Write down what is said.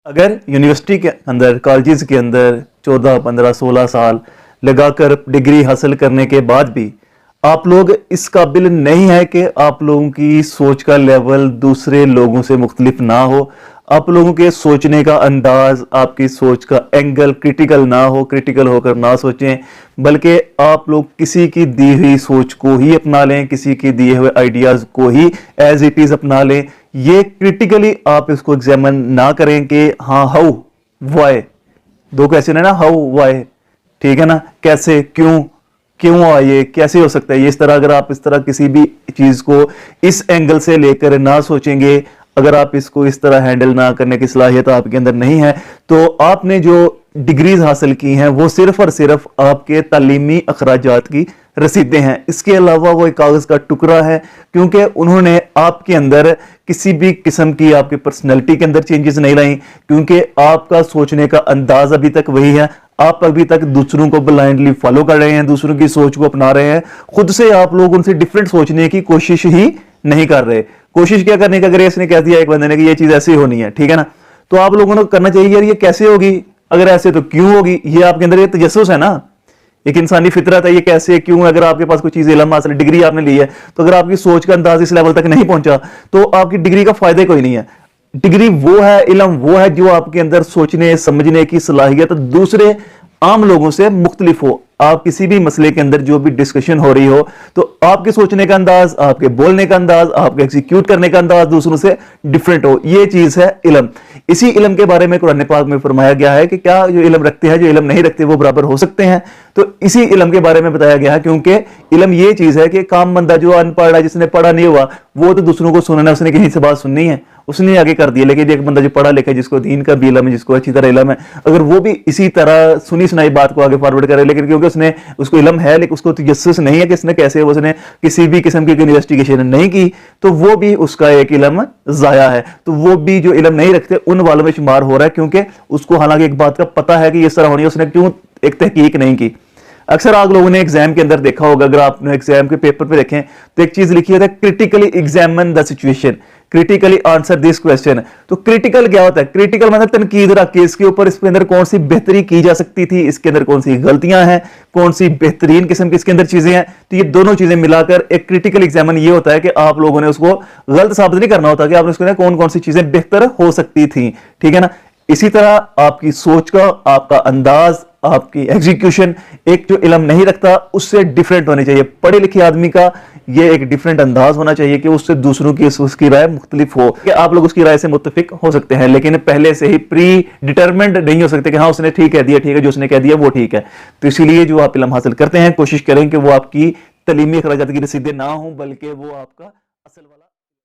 अगर यूनिवर्सिटी के अंदर, कॉलेजेस के अंदर 14, 15, 16 साल लगाकर डिग्री हासिल करने के बाद भी आप लोग इस काबिल नहीं है कि आप लोगों की सोच का लेवल दूसरे लोगों से मुख्तलिफ ना हो, आप लोगों के सोचने का अंदाज, आपकी सोच का एंगल क्रिटिकल ना हो, क्रिटिकल होकर ना सोचें, बल्कि आप लोग किसी की दी हुई सोच को ही अपना लें, किसी के दिए हुए आइडियाज़ को ही एज इट इज़ अपना लें। ये क्रिटिकली आप इसको एग्जामिन ना करें कि हाँ हाउ वाई, दो क्वेश्चन है ना, हाउ वाई, ठीक है ना, कैसे, क्यों, क्यों आए, कैसे हो सकता है ये, इस तरह अगर आप इस तरह किसी भी चीज को इस एंगल से लेकर ना सोचेंगे, अगर आप इसको इस तरह हैंडल ना करने की सलाहियत आपके अंदर नहीं है, तो आपने जो डिग्रीज हासिल की हैं वो सिर्फ और सिर्फ आपके तालीमी अखराजात की रसीदें हैं। इसके अलावा वो एक कागज का टुकड़ा है, क्योंकि उन्होंने आपके अंदर किसी भी किस्म की आपकी पर्सनैलिटी के अंदर चेंजेस नहीं लाई, क्योंकि आपका सोचने का अंदाज अभी तक वही है। आप अभी तक दूसरों को ब्लाइंडली फॉलो कर रहे हैं, दूसरों की सोच को अपना रहे हैं, खुद से आप लोग उनसे डिफरेंट सोचने की कोशिश ही नहीं कर रहे। कोशिश क्या करने का, अगर इसने कह दिया एक बंदे ने कि ये चीज ऐसी होनी है, ठीक है ना, तो आप लोगों को करना चाहिए यार ये कैसे होगी, अगर ऐसे तो क्यों होगी। ये आपके अंदर ये तजस्सुस है ना, एक इंसानी फितरत है, ये कैसे क्यों। अगर आपके पास कोई चीज इल्म हासिल, डिग्री आपने ली है, तो अगर आपकी सोच का अंदाज इस लेवल तक नहीं पहुंचा तो आपकी डिग्री का फायदा कोई नहीं है। डिग्री वो है, इल्म वो है जो आपके अंदर सोचने समझने की सलाहियत दूसरे आम लोगों से मुख्तलिफ हो। आप किसी भी मसले के अंदर जो भी डिस्कशन हो रही हो, तो आपके सोचने का अंदाज, आपके बोलने का अंदाज, आपके एग्जीक्यूट करने का अंदाज दूसरों से डिफरेंट हो, ये चीज है इल्म। इसी इल्म के बारे में कुरान पाक में फरमाया गया है कि क्या जो इल्म रखते हैं, जो इल्म नहीं रखते वो बराबर हो सकते हैं। तो इसी इल्म के बारे में बताया गया है, क्योंकि इल्म ये चीज है कि काम बंदा जो अनपढ़ है, जिसने पढ़ा नहीं हुआ, वो तो दूसरों को सुनना है, उसने कहीं से बात सुननी है, उसने आगे कर दिया। लेकिन एक बंदा जो पढ़ा लिखा है, जिसको दीन का भी इल्म है, जिसको अच्छी तरह इल्म है, अगर वो भी इसी तरह सुनी सुनाई बात को आगे फॉरवर्ड करे, लेकिन क्योंकि उसने उसको इल्म है लेकिन उसको तजस्सुस नहीं है कि इसने कैसे, उसने किसी भी किस्म की इन्वेस्टिगेशन नहीं की, तो वो भी उसका एक इल्म जाया है। तो वो भी जो इल्म नहीं रखते उन वालों में शुमार हो रहा है, क्योंकि उसको हालांकि एक बात का पता है कि इस तरह होनी है, उसने क्यों एक तहकीक नहीं की। अक्सर आप लोगों ने एग्जाम के अंदर देखा होगा, अगर आपने एग्जाम के पेपर पे देखें तो एक चीज लिखी होती है, critically examine the situation, critically answer this question. तो क्रिटिकल क्या होता है? क्रिटिकल मतलब तनकीद रख के इसके ऊपर, इसके अंदर कौन सी बेहतरी की जा सकती थी, इसके अंदर कौन सी गलतियां हैं, कौन सी बेहतरीन किस्म की इसके अंदर चीजें हैं। तो ये दोनों चीजें मिलाकर एक क्रिटिकल एग्जामिन ये होता है कि आप लोगों ने उसको गलत साबित नहीं करना होता, कि आपने उसको कौन कौन सी चीजें बेहतर हो सकती थी, ठीक है ना। इसी तरह आपकी सोच का, आपका अंदाज, आपकी एग्जीक्यूशन एक जो इल्म नहीं रखता उससे डिफरेंट होनी चाहिए। पढ़े लिखे आदमी का ये एक डिफरेंट अंदाज होना चाहिए कि उससे दूसरों की उसकी राय मुख्तलिफ हो, कि आप लोग उसकी राय से मुत्तफिक हो सकते हैं, लेकिन पहले से ही प्री डिटरमिन्ड नहीं हो सकते कि हाँ उसने ठीक कह दिया, ठीक है, जो उसने कह दिया वो ठीक है। तो इसीलिए जो आप इल्म हासिल करते हैं, कोशिश करें कि वो आपकी तलीमी अखराजात की रसीदें ना हो, बल्कि वो आपका असल वाला